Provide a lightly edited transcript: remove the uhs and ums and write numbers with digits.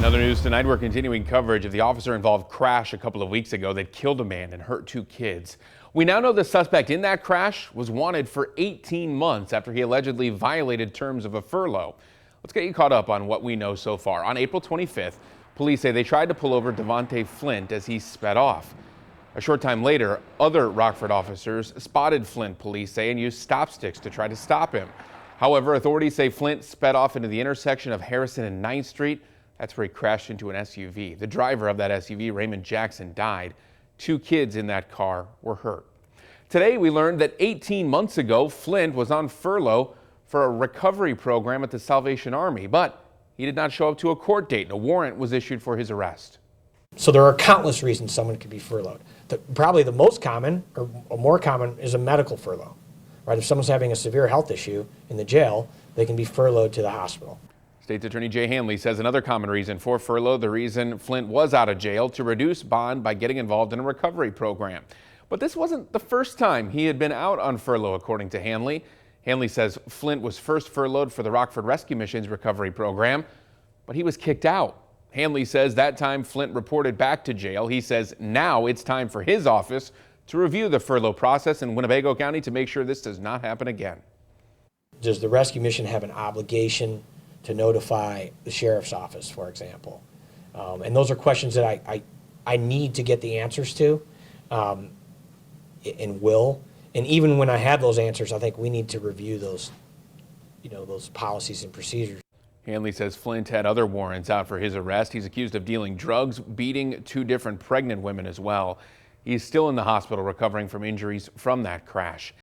Other news tonight, we're continuing coverage of the officer-involved crash a couple of weeks ago that killed a man and hurt 2 kids. We now know the suspect in that crash was wanted for 18 months after he allegedly violated terms of a furlough. Let's get you caught up on what we know so far. On April 25th, police say they tried to pull over Devontae Flint as he sped off. A short time later, other Rockford officers spotted Flint, police say, and used stop sticks to try to stop him. However, authorities say Flint sped off into the intersection of Harrison and 9th Street. That's where he crashed into an SUV. The driver of that SUV, Raymond Jackson, died. 2 kids in that car were hurt. Today, we learned that 18 months ago, Flint was on furlough for a recovery program at the Salvation Army, but he did not show up to a court date, and a warrant was issued for his arrest. So there are countless reasons someone could be furloughed. Probably the most common, or more common, is a medical furlough. Right? If someone's having a severe health issue in the jail, they can be furloughed to the hospital. State's Attorney Jay Hanley says another common reason for furlough, the reason Flint was out of jail, to reduce bond by getting involved in a recovery program. But this wasn't the first time he had been out on furlough, according to Hanley. Hanley says Flint was first furloughed for the Rockford Rescue Mission's recovery program, but he was kicked out. Hanley says that time Flint reported back to jail. He says now it's time for his office to review the furlough process in Winnebago County to make sure this does not happen again. Does the rescue mission have an obligation to notify the sheriff's office, for example? And those are questions that I need to get the answers to, and will. And even when I have those answers, I think we need to review those, those policies and procedures. Hanley says Flint had other warrants out for his arrest. He's accused of dealing drugs, beating 2 different pregnant women as well. He's still in the hospital recovering from injuries from that crash.